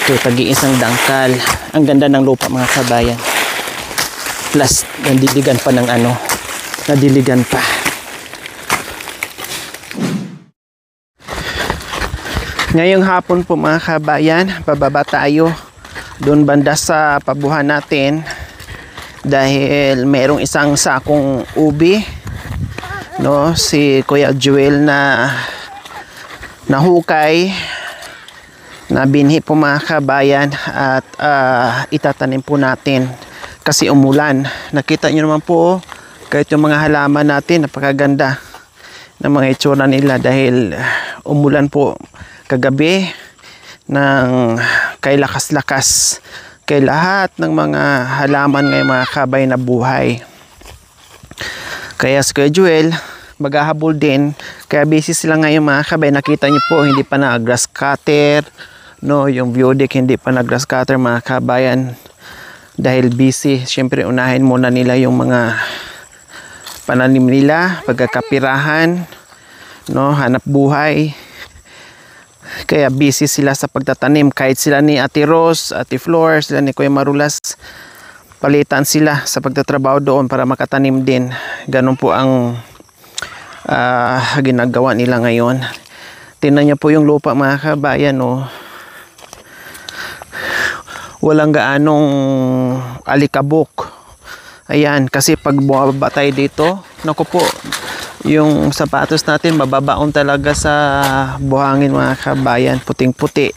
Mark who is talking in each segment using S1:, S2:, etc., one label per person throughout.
S1: Ito, tag-iisang dangkal. Ang ganda ng lupa mga kabayan. Plus, nadiligan pa ng ano. Nadiligan pa. Ngayong hapon po mga kabayan, bababa tayo doon banda sa pabuhan natin. Dahil mayroong isang sakong ubi. No, si Kuya Joel na nahukay. Na binhi po mga kabayan at itatanim po natin kasi umulan. Nakita nyo naman po kahit yung mga halaman natin napakaganda ng mga itsura nila dahil umulan po kagabi ng kay lakas-lakas kay lahat ng mga halaman ngayon mga kabay na buhay. Kaya si Kuya Joel maghahabol din kaya busy sila ngayon mga kabay. Nakita nyo po hindi pa na grass cutter. No, yung Biodic hindi pa nag-grass cutter mga kabayan dahil busy. Siyempre unahin muna nila yung mga pananim nila, pagkakapirahan, no, hanap buhay. Kaya busy sila sa pagtatanim. Kahit sila ni Ate Rose, Ate Flor, sila ni Kuya Marulas, palitan sila sa pagtatrabaho doon para makatanim din. Ganun po ang ginagawa nila ngayon. Tingnan niyo po yung lupa mga kabayan, no. Walang gaanong alikabok. Ayan, kasi pag bumaba tayo dito, naku po, yung sapatos natin mababaon talaga sa buhangin mga kabayan, puting-puti.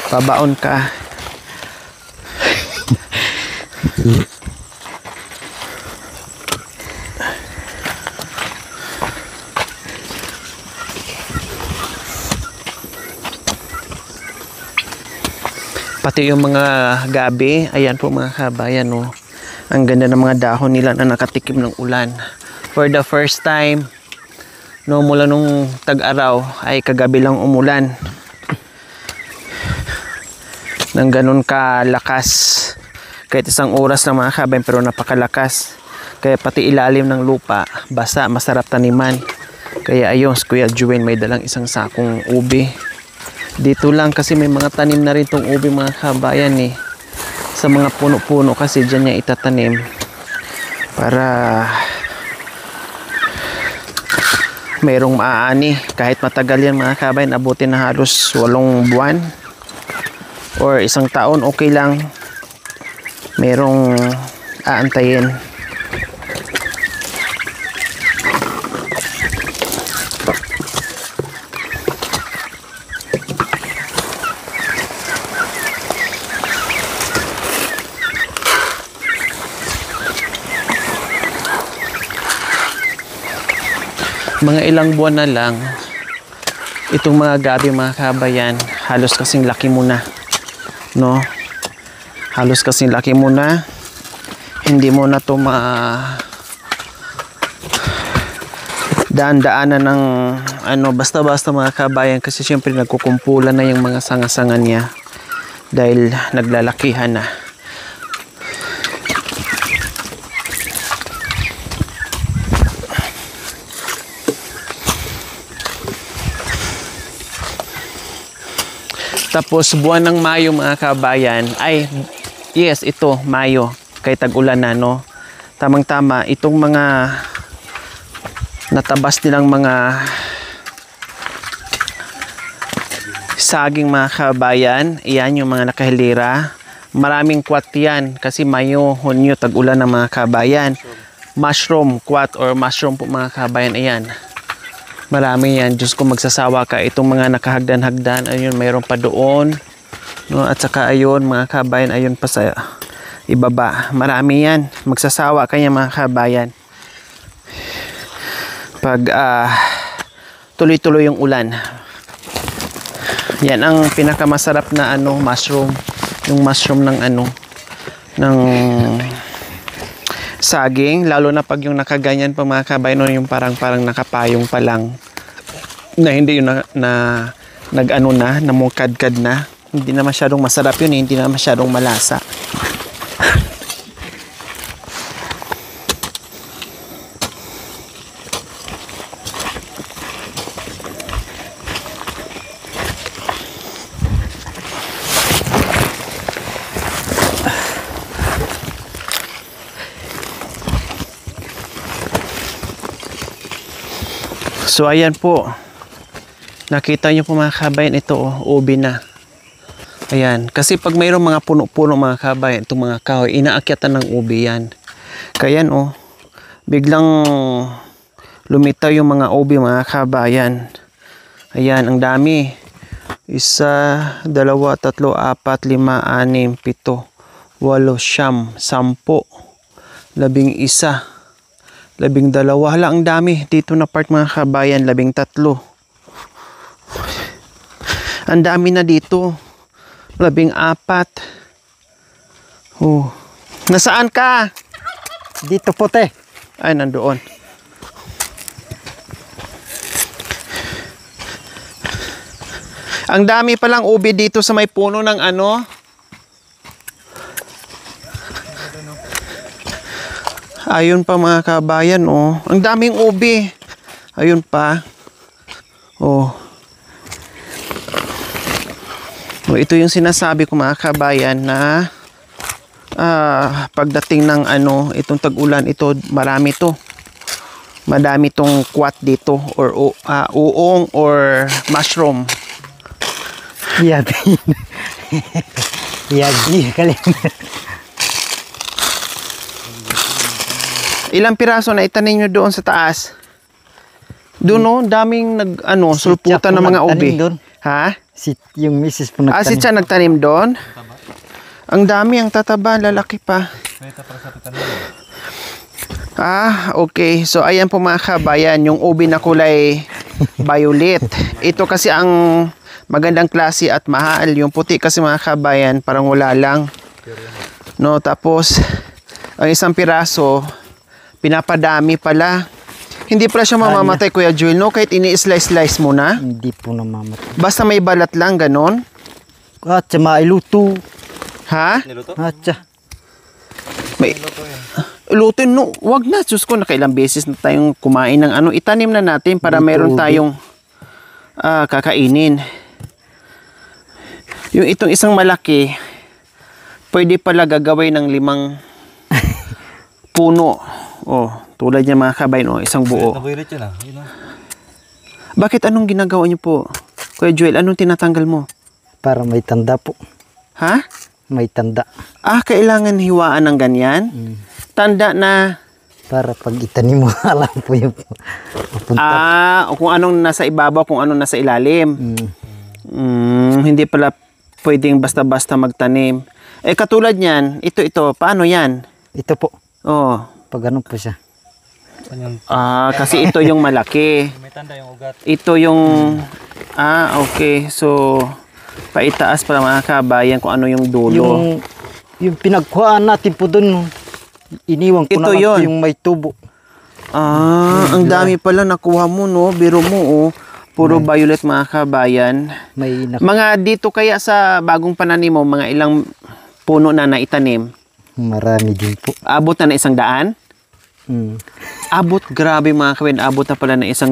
S1: Babaon ka. Pati yung mga gabi, ayan po mga kabayan, no. Ang ganda ng mga dahon nila na nakatikim ng ulan. For the first time, no, mula nung tag-araw ay kagabi lang umulan. Nang ganun kalakas. Kahit isang oras lang mga kabayan pero napakalakas. Kaya pati ilalim ng lupa, basa, masarap taniman. Kaya ayun, si Kuya Joel may dalang isang sakong ubi. Dito lang kasi may mga tanim na rin tong ubi mga kabayan eh. Sa mga puno-puno kasi dyan niya itatanim. Para mayroong maaani. Kahit matagal yan mga kabayan, abutin na halos 8 buwan. Or 1 taon, okay lang. Mayroong aantayin. Mga ilang buwan na lang itong mga gabi mga kabayan halos kasing laki mo na, no, halos kasing laki mo na, hindi mo na to daan-daanan ng ano basta-basta mga kabayan kasi syempre nagkukumpulan na yung mga sanga-sanga niya dahil naglalakihan na. Tapos buwan ng Mayo mga kabayan, ay yes ito Mayo, kay tag-ulan na, no. Tamang-tama itong mga natabas nilang mga saging mga kabayan, iyan yung mga nakahilira. Maraming kwat yan kasi Mayo, Hunyo, tag-ulan ng mga kabayan. Mushroom, kwat or mushroom po mga kabayan, ayan. Marami yan. Diyos ko magsasawa ka. Itong mga nakahagdan-hagdan, ayun, mayroon pa doon. No? At saka ayun, mga kabayan, ayun pa sa ibaba. Marami yan. Magsasawa kanya mga kabayan. Pag tuloy-tuloy yung ulan. Yan ang pinakamasarap na ano, mushroom. Yung mushroom ng ano, ng saging, lalo na pag yung nakaganyan pa mga kabayan, yung parang nakapayong pa lang na hindi yung nag-ano na, namukadkad na, hindi na masyadong masarap yun, hindi na masyadong malasa. So ayan po. Nakita nyo po mga kabayan, ito ubi na. Ayan, kasi pag mayroong mga puno-puno mga kabayan, itong mga kahoy, inaakyatan ng ubi yan. Kaya biglang lumitaw yung mga ubi mga kabayan. Ayan, ang dami. 1, 2, 3, 4, 5, 6, 7, 8, 9, 10, 11, 12, 12. Hala, ang dami. Dito na part mga kabayan, 13. Ang dami na dito. 14. Oh. Nasaan ka?
S2: Dito po, te.
S1: Ay, nandoon. Ang dami palang ubi dito sa may puno ng ano. Ayun pa mga kabayan, oh. Ang daming ubi. Ayun pa. Oh. Oh, ito yung sinasabi ko mga kabayan na pagdating ng ano, itong tag-ulan, ito marami to. Madami tong kwat dito or uong or mushroom.
S2: Yabi. Yabi. Kalim.
S1: Ilang piraso na itanim nyo doon sa taas? Doon no, daming sulputan ng mga ubi. Ha?
S2: Yung misis po nagtanim.
S1: Si Cha nagtanim doon? Ang dami, ang tataba, lalaki pa. Okay. So ayan po mga kabayan, yung ubi na kulay violet. Ito kasi ang magandang klase at mahal. Yung puti kasi mga kabayan, parang wala lang. No, tapos ang isang piraso, pinapadami pala. Hindi pala siya mamamatay, Kuya Joel, no? Kahit ini-slice-slice mo na.
S2: Hindi po namamatay.
S1: Basta may balat lang, ganon.
S2: At mailuto.
S1: Ha?
S2: Atsa.
S1: May lutin, no? Wag na. Diyos ko, nakailang beses na tayong kumain ng ano. Itanim na natin para mayroon tayong kakainin. Yung itong isang malaki, pwede pala gagawin ng 5 puno. Oh, tulad niya mga kabayan, isang buo. Bakit anong ginagawa niyo po? Kuya Joel, anong tinatanggal mo?
S2: Para may tanda po.
S1: Ha?
S2: May tanda.
S1: Kailangan hiwaan ng ganyan? Tanda na...
S2: Para pag itanim mo, alam po yung mapunta.
S1: Kung anong nasa ibabaw, kung anong nasa ilalim. Hindi pala pwedeng basta-basta magtanim. Katulad niyan, ito, paano yan?
S2: Ito po.
S1: Oh.
S2: Pag ano po siya.
S1: Kasi ito yung malaki.
S3: May tanda yung ugat.
S1: Ito yung... okay. So, paitaas para mga kabayan kung ano yung dulo.
S2: Yung pinagkuhaan natin po dun, iniwan ko
S1: ito
S2: naman
S1: yun.
S2: Yung may tubo.
S1: Ang dami pala nakuha mo, no? Biro mo, puro violet mga kabayan. Mga dito kaya sa bagong pananim mo, mga ilang puno na naitanim?
S2: Marami din po.
S1: Abot na 100? Abot, grabe mga kabayan. Abot na pala na 100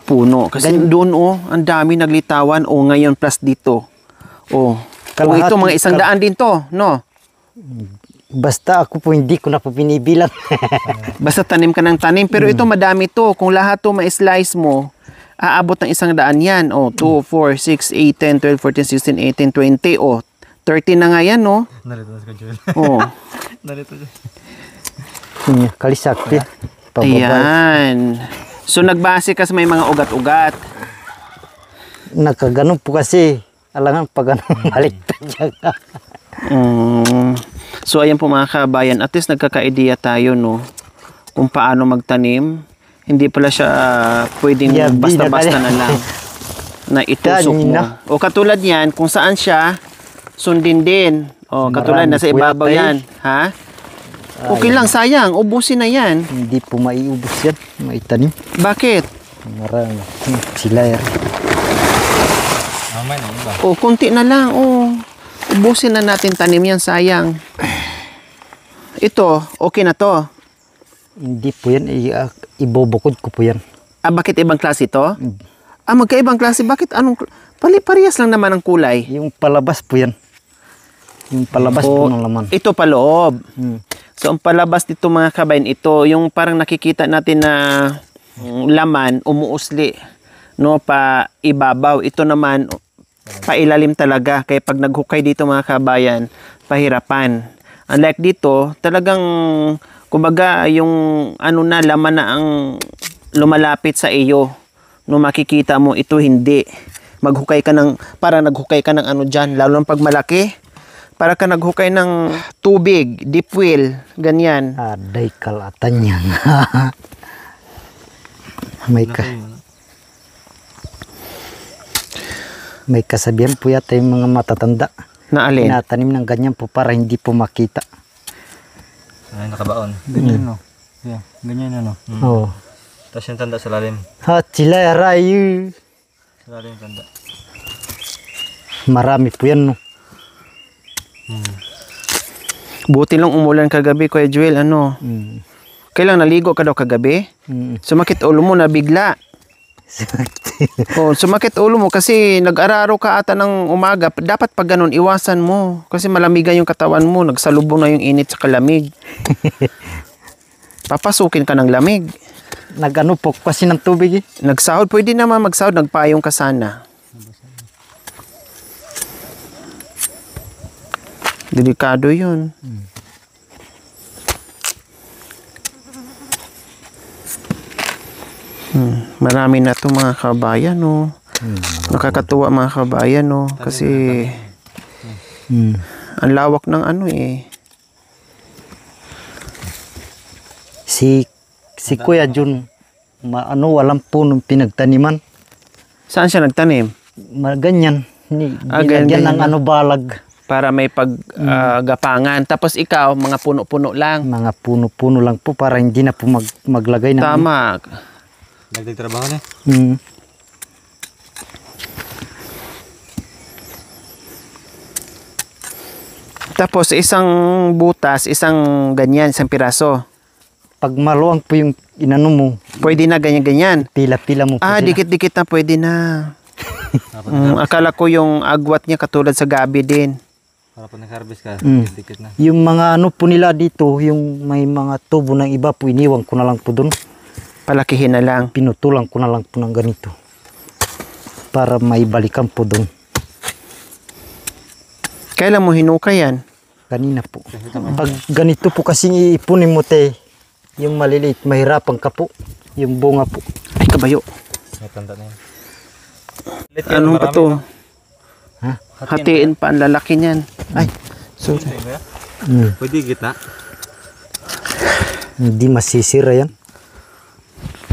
S1: puno. Kasi doon, ang dami naglitawan. Ngayon plus dito. Ito mga 100 din to, no?
S2: Basta ako po hindi ko na po binibilang.
S1: Basta tanim ka ng tanim. Pero ito madami to. Kung lahat to ma-slice mo, aabot ng 100 yan. 2, 4, 6, 8, 10, 12, 14, 16, 18, 20. 30 na nga yan, no?
S3: Narito na si Joel. Narito siya.
S2: Kalisak.
S1: Ayan. So nagbase ka sa may mga ugat-ugat.
S2: Nakaganon po kasi. Alangan pag baliktad siya.
S1: So ayan po mga kabayan, at least nagkaka-idea tayo, no? Kung paano magtanim. Hindi pala siya pwedeng basta-basta na lang na itusok mo. Katulad yan, kung saan siya, sundin din. Katulad nasa ibabaw yan. Ha? Okay lang, sayang. Ubusin na yan.
S2: Hindi po maiubos yan. Maitanim.
S1: Bakit?
S2: Marami. Sila yan.
S1: Kunti na lang. Ubusin na natin tanim yan, sayang. Ito, okay na to.
S2: Hindi po yan. Ibobukod ko po yan.
S1: Bakit ibang klase to? Magkaibang klase. Bakit anong... Parehas lang naman ang kulay.
S2: Yung palabas po yan. Yung palabas po ng laman.
S1: Ito paloob. So, ang palabas dito mga kabayan, ito, yung parang nakikita natin na laman umuusli, no, pa ibabaw. Ito naman pailalim talaga, kaya pag naghukay dito mga kabayan, pahirapan. Unlike dito, talagang kumbaga yung ano na laman na ang lumalapit sa iyo. No, makikita mo ito hindi. Maghukay ka ng, para naghukay ka ng ano dyan, lalo pag malaki, para ka naghukay ng tubig, deep well, ganyan.
S2: Aday kalatan yan. May kasabihan po yata yung mga matatanda.
S1: Na alin?
S2: Tinatanim ng ganyan po para hindi po makita.
S3: Ay, nakabaon. Ganyan, no? Yeah, ganyan, no?
S2: Oo.
S3: Tapos yung tanda sa lalim.
S2: Ha, sila rayu.
S3: Sa lalim yung tanda.
S2: Marami po yan, no?
S1: Buti lang umulan kagabi, Kuya Joel, ano? Kailang naligo ka daw kagabi? Sumakit ulo mo na bigla. Oh, sumakit ulo mo kasi nag-araro ka ata ng umaga. Dapat pag ganun, iwasan mo. Kasi malamigan yung katawan mo. Nagsalubong na yung init sa kalamig. Papasukin ka ng lamig.
S2: Nag-ano po kasi ng tubig eh.
S1: Nagsahod, pwede naman magsahod. Nagpayong ka sana. Delikado yun. Marami na to mga kabayan, no. Nakakatuwa mga kabayan, no. Kasi ang lawak ng ano eh.
S2: Si Kuya Jun, walang punong pinagtaniman.
S1: Saan siya nagtanim?
S2: Ganyan. Ginagyan
S1: ganyan
S2: ng ano balag.
S1: Para may paggapangan. Tapos ikaw, mga puno-puno lang.
S2: Mga puno-puno lang po para hindi na po maglagay ng...
S1: Tama.
S3: Nagdag trabaho na.
S1: Tapos isang butas, isang ganyan, isang piraso.
S2: Pag maluwang po yung inano mo,
S1: Pwede na ganyan-ganyan.
S2: pila-pila mo po sila.
S1: Dikit-dikit na pwede na. Akala ko yung agwat niya katulad sa gabi din.
S3: Para pag nag-harvest ka, dikit na.
S2: Yung mga ano po nila dito, yung may mga tubo ng iba po, iniwan ko na lang po doon.
S1: Palakihin na lang.
S2: Pinutulang ko na lang po ng ganito. Para maibalikan po doon.
S1: Kailan mo hinukay yan?
S2: Kanina po. Pag ganito po kasi iipunin mo te, yung maliliit, mahirapan ka po. Yung bunga po.
S1: Ay, kabayo.
S3: May tanda na yan.
S1: Anong pa to?
S2: Ha?
S1: Hatiin pa ang lalaki niyan. Ay, sorry.
S3: Pwede gitna.
S2: Hindi masisira yan.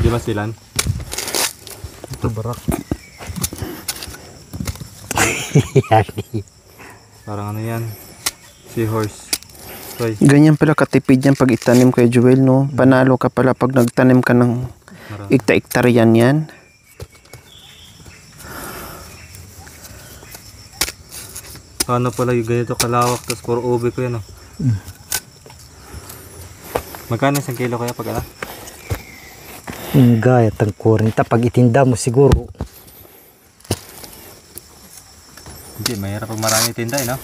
S3: Di ba silan?
S2: Ito barak.
S3: Parang ano yan? Seahorse. Toy.
S1: Ganyan pala katipid yan pag itanim kay Joel, no? Panalo ka pala pag nagtanim ka ng ikta-iktaryan yan.
S3: Paano pala yung ganito kalawak tapos puro ube ko yan, oh. Magkano isang kilo kaya pag ano?
S2: Gaya tang 40. Pag itinda mo siguro.
S3: Hindi, mahirap pag marami tinda, no?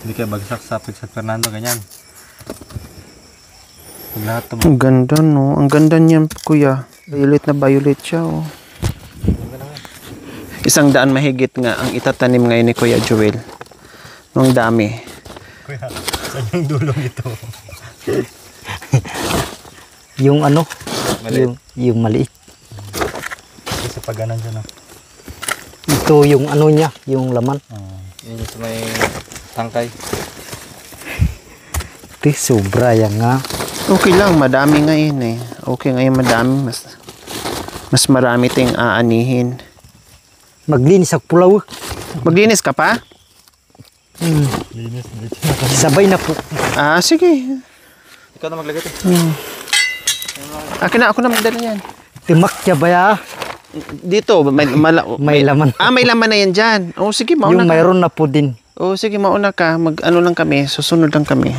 S3: Hindi kaya bagsak sa San Fernando, ganyan. Pag lahat to,
S1: Ang ganda, no? Ang ganda niyan, kuya. Violet na violet siya, oh. 100 mahigit nga ang itatanim ngayon ni Kuya Joel. Ang dami.
S3: kuya, saan yung dulong ito?
S2: Yung ano?
S3: Maliit.
S2: Yung maliit.
S3: Kasi pag ganan dyan, oh.
S2: Ito yung ano niya, yung laman.
S3: Yun yung sa may tangkay.
S2: Ito, sobra yan nga.
S1: Okay lang, madami ngayon eh. Okay ngayon madami. Mas marami tayong aanihin.
S2: Maglinis ako pulaw.
S1: Maglinis ka pa?
S3: Linis,
S2: Sabay na po.
S1: Sige.
S3: Ikaw na maglagay ito.
S1: Akin na, ako na magdala yan.
S2: Timakya ba ya?
S1: Dito,
S2: May laman.
S1: May laman na yan dyan. Sige, mauna
S2: Yung
S1: ka.
S2: mayroon na po din.
S1: Sige, mauna ka. Ano lang kami, susunod lang kami.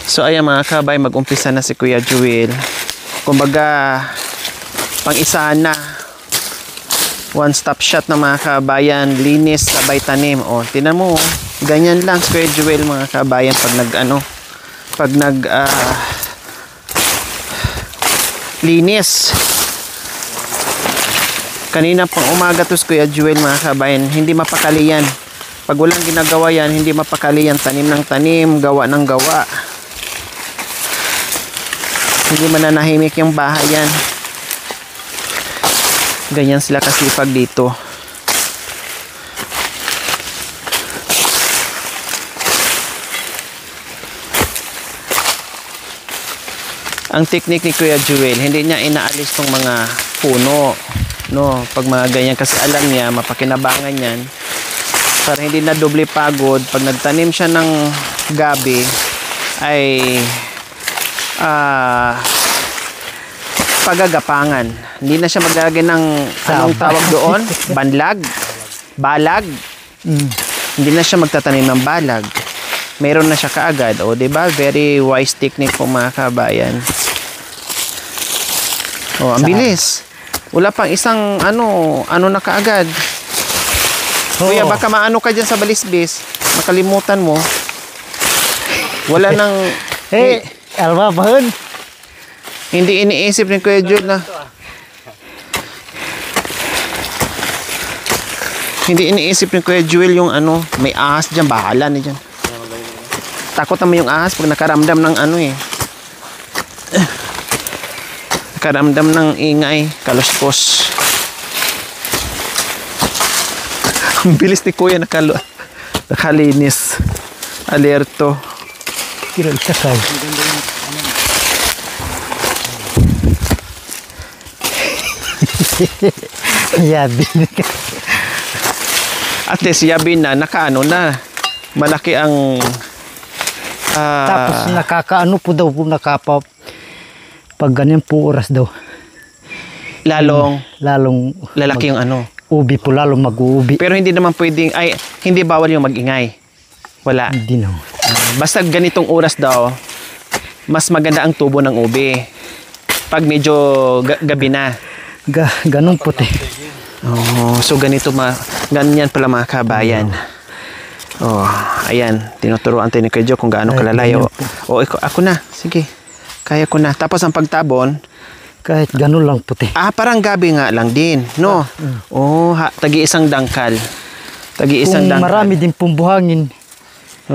S1: So, ayan mga kabay, mag-umpisa na si Kuya Joel. Kumbaga, pang-isahan na. One-stop shot na mga kabayan, linis, sabay tanim. Tinan mo, ganyan lang si Kuya Joel mga kabayan pag pag linis. Kanina pang umaga to Kuya Jewel mga kabayan, hindi mapakali yan. Pag walang ginagawa yan, hindi mapakali yan. Tanim ng tanim, gawa ng gawa. Hindi mananahimik yung bahay yan. Ganyan sila kasipag dito. Ang technique ni Kuya Jewel, hindi niya inaalis tong mga puno. No, pag mga ganyan kasi alam niya, mapakinabangan yan. Para hindi na doble pagod, pag nagtanim siya ng gabi, ay pagagapangan. Hindi na siya maglalagay ng anong tawag doon? Banlag? Balag? Hindi na siya magtatanim ng balag. Meron na siya kaagad. O, diba? Very wise technique po mga kabayan. O, ang bilis. Wala pang isang ano na kaagad. Kuya, baka maano ka dyan sa balisbis. Makalimutan mo. Wala nang...
S2: Alba ba yun?
S1: Hindi iniisip ni Kuya Jewel na... Hindi iniisip ni Kuya Jewel yung ano, may ahas dyan, bahala na dyan. Takot naman yung ahas pag nakaramdam ng ano eh. Nakaramdam ng ingay, kaluskos. Ang bilis ni Kuya nakalinis. Alerto.
S2: Kira isa kayo. Yabi.
S1: At least yabi na, nakaano na. Malaki ang...
S2: Tapos nakakaano po daw po nakapa pag ganyan po oras daw.
S1: Lalong lalaki yung ano.
S2: Ubi po lalong mag-uubi.
S1: Pero hindi naman pwedeng, hindi bawal yung mag-ingay. Wala.
S2: Hindi na.
S1: Basta ganitong oras daw, mas maganda ang tubo ng ubi. Pag medyo gabi na.
S2: Ganun po te.
S1: Oh, so ganyan pala mga kabayan. Oh, ayan, tinuturuan tayo ni Kuya Joe kung gaano kalalayo. Ako na, sige. Kaya ko na. Tapos ang pagtabon,
S2: kahit ganun lang puti.
S1: Parang gabi nga lang din, no? Tagi-isang dangkal. Tagi-isang
S2: Kung
S1: dangkal.
S2: marami din pong buhangin.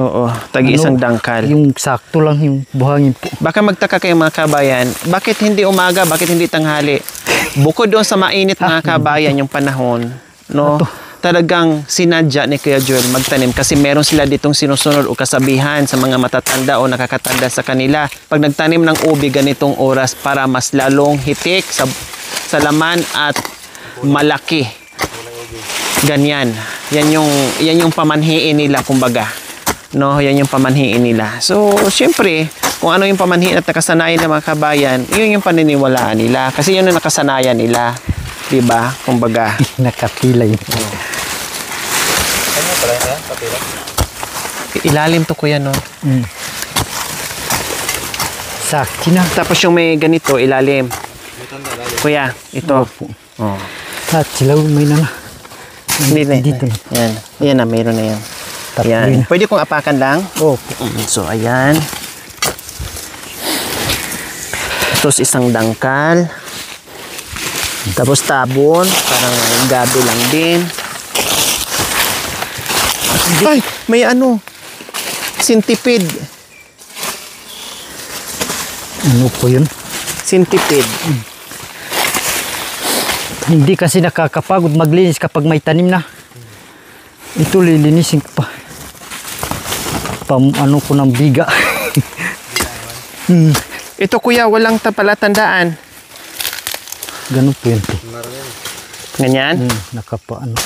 S1: Oo, tagi-isang dangkal.
S2: Yung sakto lang yung buhangin po.
S1: Baka magtaka kayo mga kabayan, bakit hindi umaga, bakit hindi tanghali? Bukod doon sa mainit mga kabayan yung panahon, no? Talagang sinadya ni Kuya Joel magtanim kasi meron sila ditong sinusunod o kasabihan sa mga matatanda o nakakatanda sa kanila. Pag nagtanim ng ubi ganitong oras para mas lalong hitik sa laman at malaki. Ganyan. Yan yung pamanhiin nila kumbaga. No, yan yung pamanhiin nila. So, syempre, kung ano yung pamanhiin at nakasanayan ng mga kabayan, yun yung paniniwalaan nila. Kasi yun ang nakasanayan nila. Diba? Kumbaga.
S2: Nakapilay.
S1: Ilalim to kuya, no?
S2: Sakti na.
S1: Tapos yung may ganito, ilalim. Kuya, ito. Oh.
S2: At sila may na.
S1: Hindi na.
S2: Dito na.
S1: Yan. Yan na, mayroon na yan.
S2: Tatlo
S1: Yan.
S2: na.
S1: Pwede kong apakan lang?
S2: Opo.
S1: So, ayan. Tapos isang dangkal. Tapos tabon. Parang gabi lang din. Ay, may ano. Centipede.
S2: Ano po yun?
S1: Centipede.
S2: Hindi kasi nakakapagod maglinis kapag may tanim na. Ito lilinisin ko pa. Ano ko ng biga.
S1: Ito kuya, walang palatandaan.
S2: Ganun po yun.
S1: Ganyan?
S2: Nakapaano.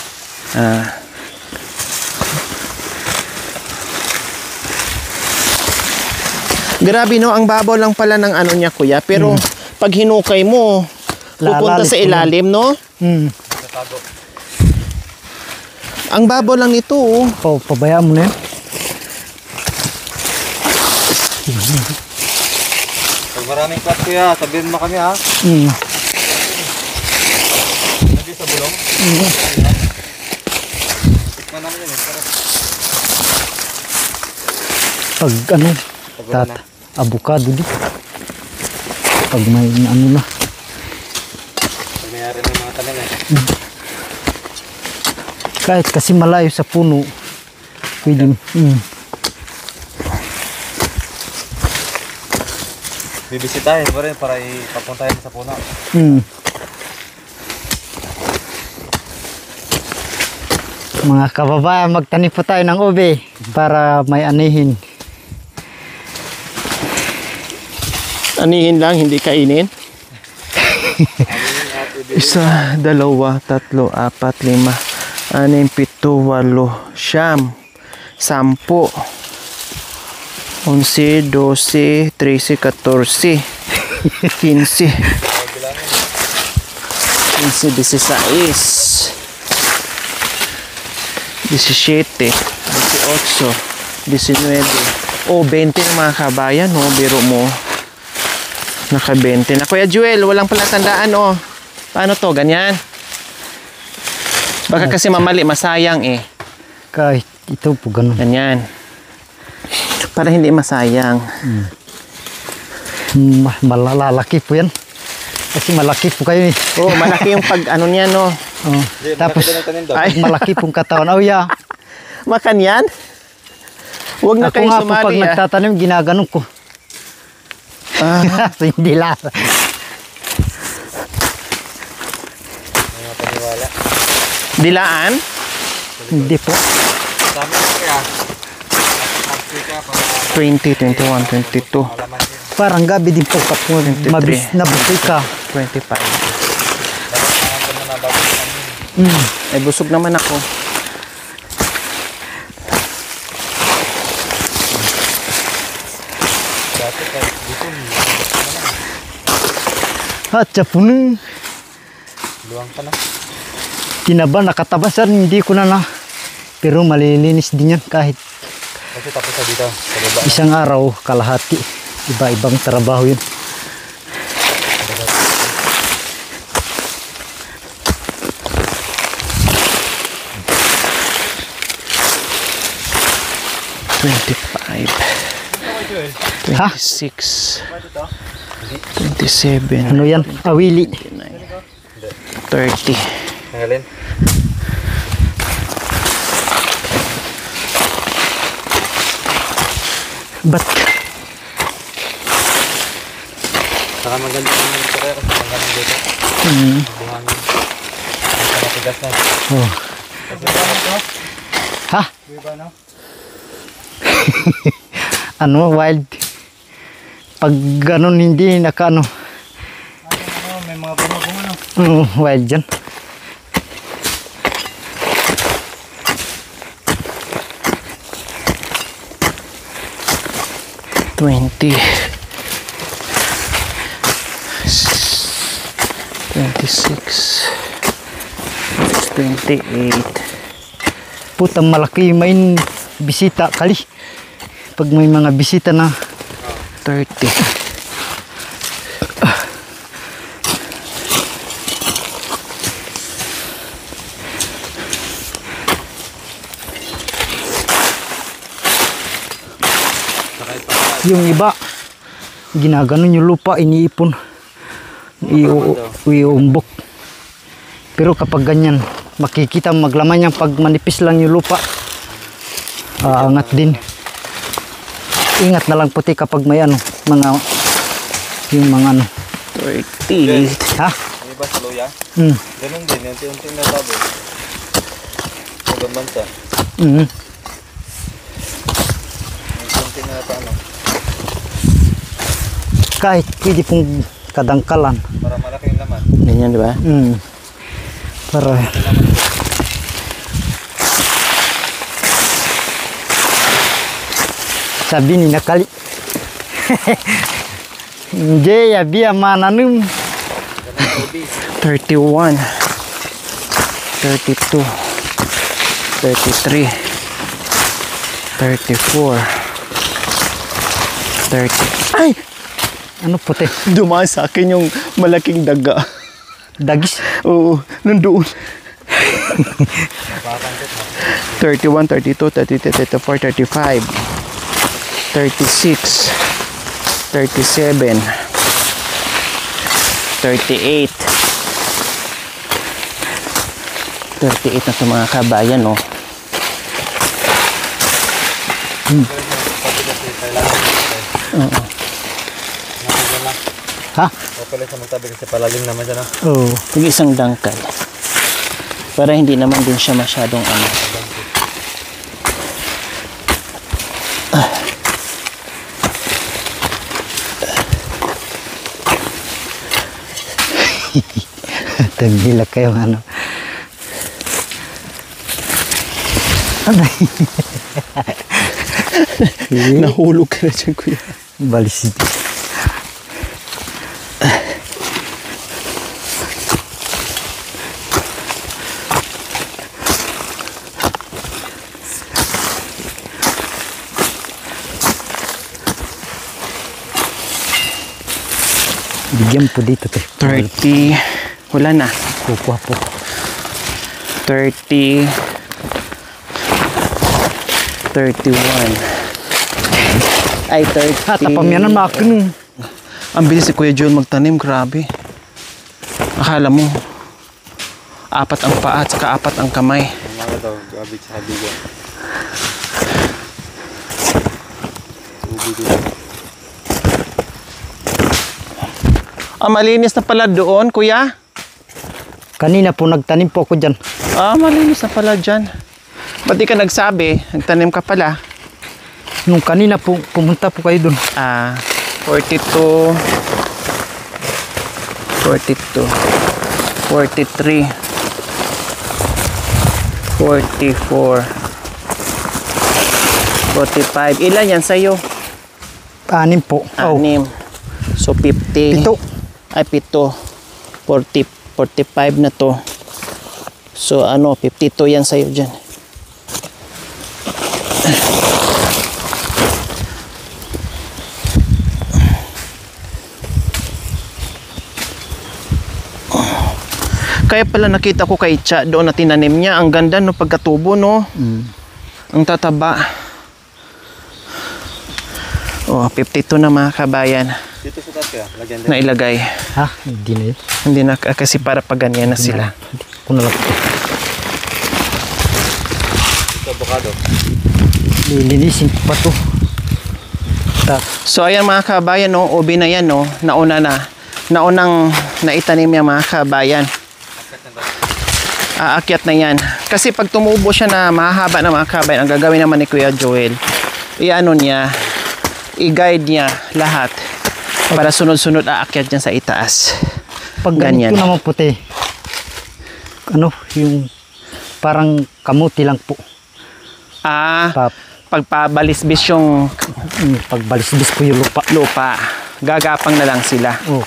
S1: Grabe no, ang babaw lang pala ng ano niya kuya. Pero pag hinukay mo, pupunta sa ilalim, no? Ang babaw lang nito, oh.
S2: Pabayaan mo na yan.
S3: Pag maraming klat kuya, sabihin mo kami ha. Lagi sa bulong. Tikman namin yun.
S2: Pag ano, avocado di. Pag may ano na.
S3: Pag mayari ng mga tanim eh.
S2: Kahit kasi malayo sa puno. Pwede.
S3: Bibisitahin pa rin para ipapuntahin sa puno.
S2: Mga kababayan, magtanim po tayo ng ube para may anihin.
S1: Anihin lang, hindi kainin. 1, 2, 3, 4, 5, 6, 7, 8, 9, 10, 11, 12, 13, 14, 15, 16, 17, 18, 19. Oh, 20 na mga kabayan, no? Biro mo. Naka 20 na. Kuya Joel, walang palatandaan, oh. Paano to? Ganyan? Baka kasi mamali, masayang eh.
S2: Kahit ito po ganun.
S1: Ganyan. Para hindi masayang.
S2: Malalaki po yan. Kasi malaki po kayo eh.
S1: Oh, malaki yung pag ano niya, no?
S2: Oh. Tapos
S1: Ay,
S2: malaki pong katawan. Oh yeah.
S1: makan yan? Huwag na
S2: Ako
S1: kayong
S2: nga po pag
S1: sumali, ah.
S2: nagtatanim, ginaganon ko. So, hindi lasa.
S3: Mga paniwala.
S1: Dilaan?
S2: Hindi po.
S3: Sa amin kaya. Magpika para
S1: 20, 21, 22,
S3: malaman din.
S2: Parang gabi din po kapag
S1: 23.
S2: mabis na bukoy ka.
S1: 25.
S3: Dapat naman ko na bago namin.
S1: Ay, busog naman ako.
S3: Dati kahit gutom.
S2: At siya po na.
S3: Luwang ka na.
S2: Tinaba, nakatabasan, hindi ko na. Pero malilinis din yan kahit
S3: Kasi tapos na dito. Sa baba.
S2: isang araw, kalahati. Iba-ibang trabaho yun. Ha?
S1: 26, 27,
S2: Ano yan? Awili.
S1: 30.
S3: Nangalin.
S2: Ba't?
S3: Saka maganda naman dito kaya kasi maganda dito. Buhangin. Basta matigas na.
S2: Oh. Ha?
S3: Diba no?
S2: Ano? Wild. Pag ganun hindi naka ano.
S3: May mga bunga-bunga no?
S2: Wild dyan.
S1: Twenty. 26. 28.
S2: Puta, malaki may bisita kali. Pag may mga bisita na
S1: 30.
S2: yung iba ginaganon yung lupa, iniipon, iuumbok. Pero kapag ganyan makikita maglaman yan pag manipis lang yung lupa. Angat din. Ingat na lang puti kapag may ano, mga yung mga ano.
S1: 30.
S2: Ha?
S3: Yung iba sa luya?
S2: Mm.
S3: Ganun din, unti-unti na tabo. Huwag bansa. Unti-unti na ito ano.
S2: Kahit pwede pong kadangkalan.
S3: Para malaki yung laman.
S1: Ganyan, di ba?
S2: Para sabi ni nakali. Hindi, yabi mananum.
S1: 31. 32. 33. 34. 30. Ay!
S2: Ano puti?
S1: Dumaan sa akin yung malaking daga.
S2: Dagis.
S1: Oo, nandoon. 31, 32, 33, 34, 35, 36, 37, 38. 38 na ito mga kabayan, oh. Oo.
S2: Ha?
S3: Okay lang sa magtabi kasi palalim naman siya na.
S2: Oo.
S1: Tig isang dangkal. Para hindi naman din siya masyadong ano.
S2: Tagila kayo ano.
S1: Nahulog ka na dyan, kuya.
S2: Balis. Bigyan po dito te.
S1: 30. Wala na.
S2: Kukuha po.
S1: 30. 31. Ay, 30.
S2: Tapang yan ang makin.
S1: Ang bilis si Kuya John magtanim, grabe. Akala mo, 4 ang paa at saka 4 ang kamay.
S3: Ang mga daw, grabe sa habigan. Ubi dito.
S1: Malinis na pala doon, Kuya.
S2: Kanina po nagtanim po ako dyan.
S1: Malinis na pala dyan. Ba't di ka nagsabi? Nagtanim ka pala.
S2: Nung kanina po, pumunta po kayo dun.
S1: 42, 42, 43, 44, 45. Ilan yan sa'yo?
S2: 6 po. Oh.
S1: 6. So 50.
S2: 7.
S1: Ay 7. 40, 45 na to. So 52 yan sa'yo dyan. Kaya pala nakita ko kay Cha doon na tinanim niya. Ang ganda no pagkatubo no. Ang tataba. 52 na mga kabayan
S3: Dito sa taas kaya, lagyan din.
S1: na ilagay.
S2: Ha? Hindi na yun.
S1: Hindi na kasi para pag ganyan na sila.
S2: Kung na lang po.
S3: Ito, avocado.
S2: Lilinisin pa to.
S1: So ayan mga kabayan no, ubi na yan no. Naunang naitanim yung mga kabayan. Aakyat na yan. Kasi pag tumubo siya na mahaba na mga kabayan, ang gagawin naman ni Kuya Joel, i-ano niya, i-guide niya lahat para sunod-sunod aakyat dyan sa itaas.
S2: Pag
S1: Ganyan.
S2: ganito naman puti, ano, yung parang kamuti lang po.
S1: Pagpabalisbis yung
S2: Pagbalisbis po yung
S1: lupa, gagapang na lang sila.
S2: Oh.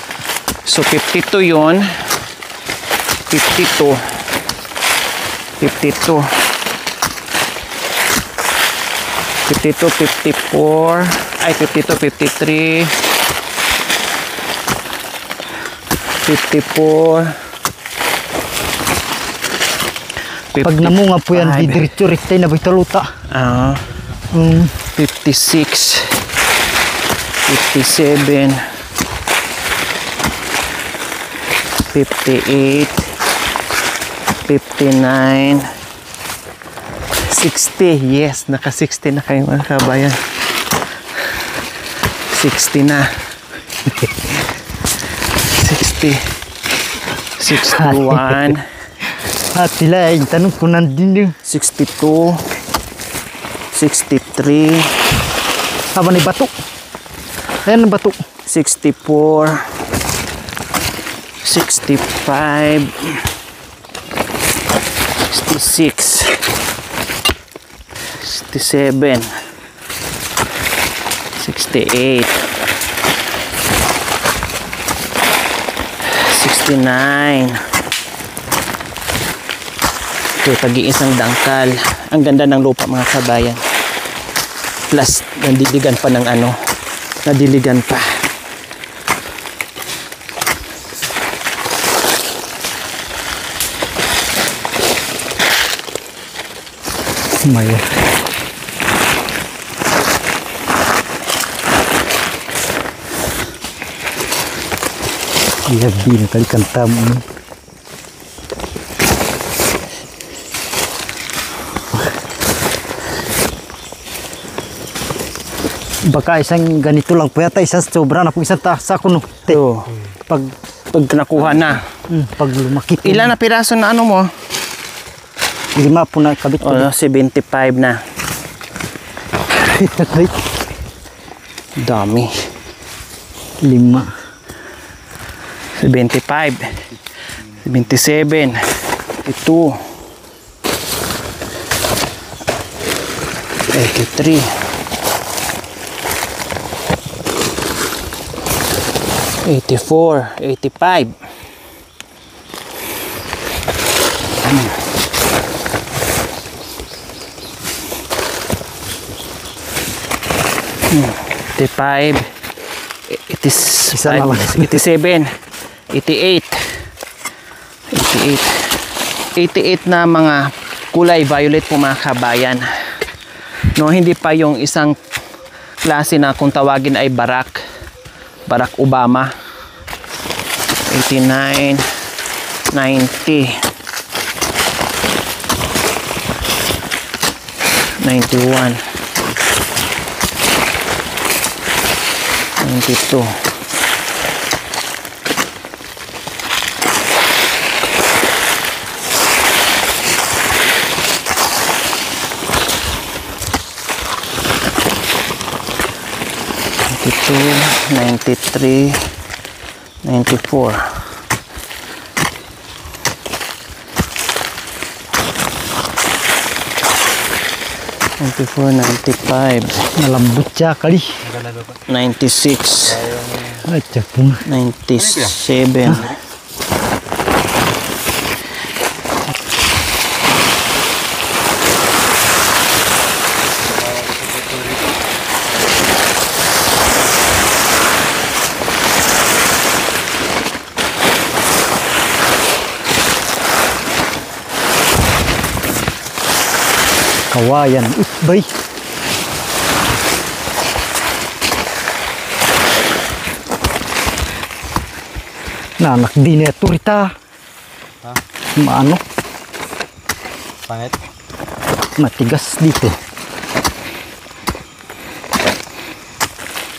S1: So 52 yun. 52. 52. 52, 54. Ay, 52, 53. 54.
S2: Pag namunga po yan, didiretso rektay na bitaluta.
S1: 56. 57. 58. 59. 60. Yes, naka 60 na kayo mga kabayan. 60 na. 60. 61.
S2: At sila, yung tanong ko nandun yung
S1: 62. 63.
S2: haba ni bato. Ayan ang bato.
S1: 64. 65. 66. 67. 68. 69. Ito, tag-iisang dangkal. Ang ganda ng lupa mga kabayan. Plus, nandiligan pa ng ano. Nadiligan pa.
S2: Maya. Iyagin kali kantam. Baka isang ganito lang po yata, isang sobra na po isang sako no.
S1: Oo.
S2: Pag
S1: Pag nakuha na.
S2: pag lumaki po.
S1: Ilan na piraso na ano mo?
S2: 5 po na kabit ko.
S1: 75 na. Dami.
S2: 5.
S1: 75. 77. 82. 83. 84, 85. $85,
S2: Isa na lang.
S1: 87, 88, 88 na mga kulay violet po mga kabayan. No, hindi pa yung isang klase na kung tawagin ay Barack Obama. 89, 90, 91, 92, 93, 94, 95,
S2: Malambot siya kali.
S1: 96,
S2: Ay, tiyak po.
S1: 97,
S2: Kawayan. Bay. Nanak din ito rita.
S3: Ha?
S2: Maano?
S3: Pangit.
S2: Matigas dito.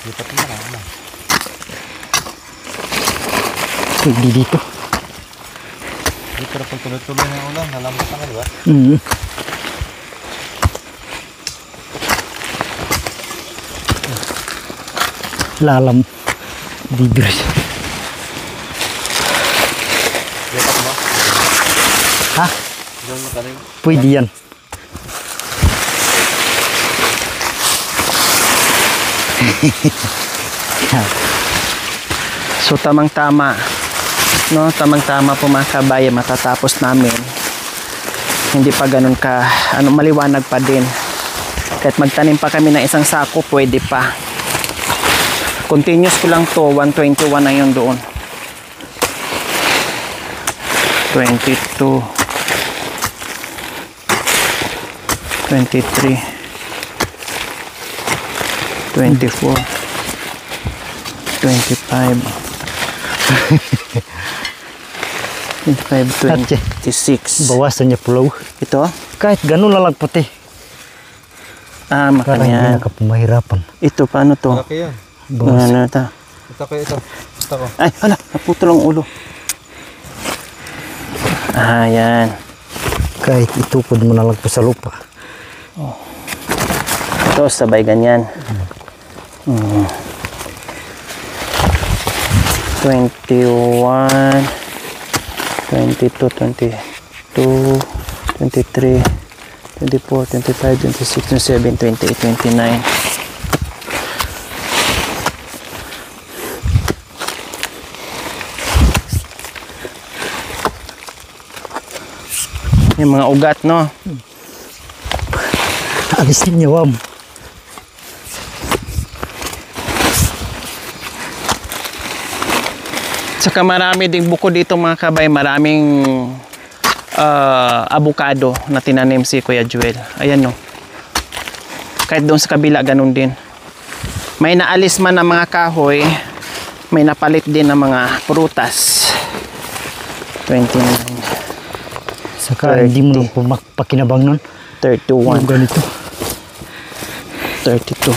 S3: Lipat mo na. Ano?
S2: Pwede dito.
S3: Di, pero pag tuloy-tuloy ng ulan, nalambot na ka, di ba?
S2: Lalam. Bibir.
S3: Lipat mo.
S2: Ha?
S3: Diyan mo tanim.
S2: Pwede yan.
S1: So tamang-tama, no? Tamang-tama po mga kabayan, matatapos namin. Hindi pa ganun ka, maliwanag pa din. Kahit magtanim pa kami ng isang sako, pwede pa. Continuous ko lang to, 121 na yun doon. 22, 23, 24, 25, 26.
S2: Bawasan niya pulaw.
S1: Ito?
S2: Kahit ganun na lang puti.
S1: Ah,
S2: Para hindi
S1: makanya.
S2: na ka pumahirapan.
S1: Ito, paano to?
S3: Malaki yan.
S2: Bawas.
S1: Ano ito?
S3: Ito ko, ito. Ito ko.
S1: Ay, hala, naputol ang ulo. Ah, yan.
S2: Kahit itukod mo na lang po sa lupa.
S1: Ito, sabay ganyan. 21, 22, 23, 24, 25, 26, 27, 28, 29. Yung mga ugat, no?
S2: Alisin niya, wam.
S1: Saka marami ding buko dito mga kabay, maraming avocado na tinanim si Kuya Joel. Ayan no. Kahit doon sa kabila ganun din. May naalis man ng mga kahoy, may napalit din ng mga prutas. 29,
S2: Saka hindi mo lang po pakinabang nun.
S1: 31,
S2: Yung ganito.
S1: 32,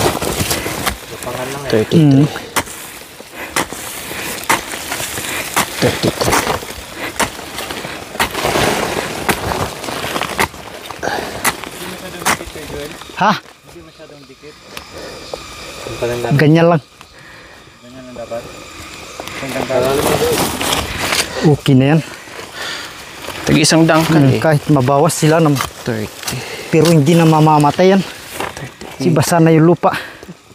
S3: Pangan lang
S1: 33, 33.
S2: Ha?
S3: Yung pa rin lang.
S2: Ganyan lang.
S3: Ganyan lang dapat. Hanggang kalalim mo doon.
S2: Okay na yan.
S1: Tag isang dangkal eh.
S2: Kahit mabawas sila,
S1: 30,
S2: pero hindi na mamamatay yan. Kasi basa na yung lupa.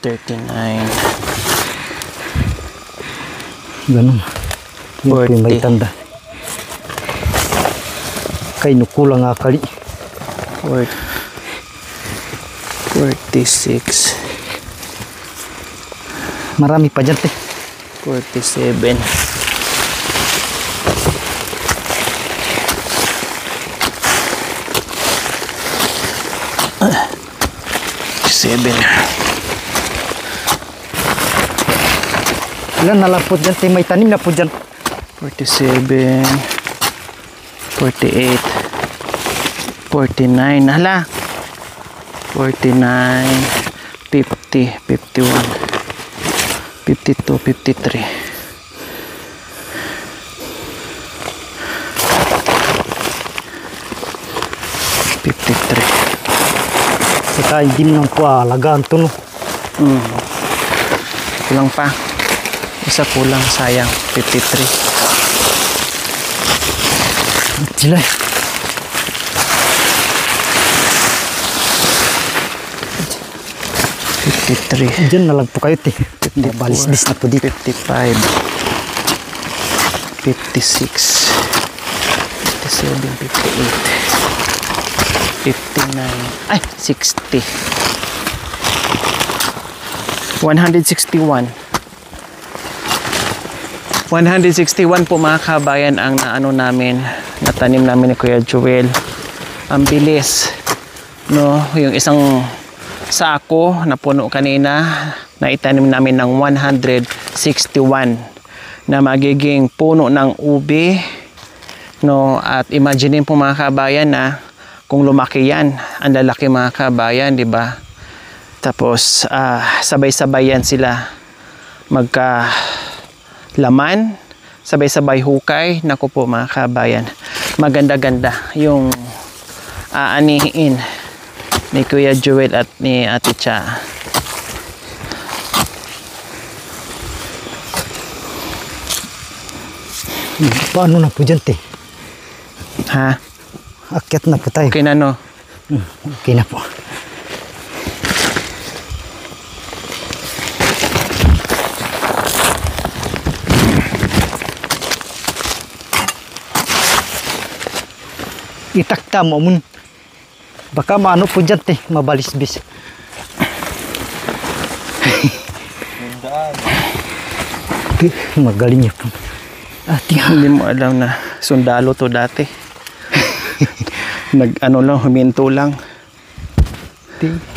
S1: 39,
S2: Ganun. Yung po yung may
S1: 40.
S2: tanda. Kay nukulang akali.
S1: 46,
S2: Marami pa dyan, te.
S1: 47, 7,
S2: Ilan na lang po dyan, te. May tanim na po dyan.
S1: 47, 48, 49, hala, 49, 50, 51, 52, 53, 53.
S2: Saka hindi mo nang po alagaan ito, no?
S1: Kulang pa. Isa kulang, sayang. 53.
S2: At sila,
S1: 53,
S2: dyan na lang po kayo, te. Balis-bis na po dito.
S1: 55, 56, 57, 58, 59, ay, 60, 161. 161 po mga kabayan ang naano namin, natanim namin ni Kuya Joel. Ang bilis, no? Yung isang sako na puno kanina, na itanim namin ng 161 na magiging puno ng ube, no? At imagine po mga kabayan na kung lumaki yan, ang lalaki mga kabayan, di ba? Tapos sabay-sabay yan sila magka laman, sabay-sabay hukay. Naku po mga kabayan, maganda-ganda yung aanihin ni Kuya Joel at ni Ate Cha.
S2: Paano na po dyan, te?
S1: Ha?
S2: Akyat na po tayo.
S1: Okay na, no?
S2: Okay na po. Itakta mo mun. Baka maano po dyan, te. Mabalisbis. Magaling niya po.
S1: Hindi mo alam na sundalo to dati. Nag-ano lang, huminto lang.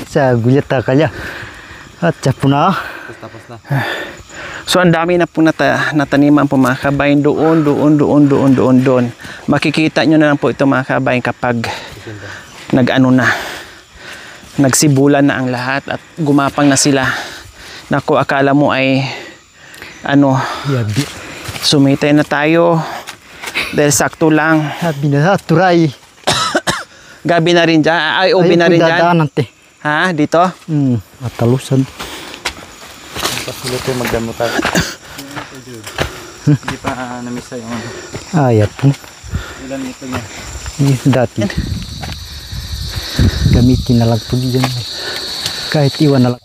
S2: Sa gulyata kaya. At siya po na.
S3: Tapos na.
S1: So ang dami na po nataniman po mga kabayan, doon. Makikita nyo na lang po ito mga kabayan kapag nag-ano na. Nagsibulan na ang lahat at gumapang na sila. Naku, akala mo ay ano,
S2: Yabi.
S1: sumitay na tayo dahil sakto lang.
S2: Sabi na, turay.
S1: Gabi na rin dyan. Ay, ubi na rin dyan.
S2: Dadaanan, te.
S1: Ha? Dito?
S2: Matalusan.
S3: Tapos ulit yung magdamutan. Hindi pa namisa yung ano.
S2: Ayat po.
S3: Ilan ito niya?
S2: Dati. Gamitin na lang po dyan. Kahit iwan na lang.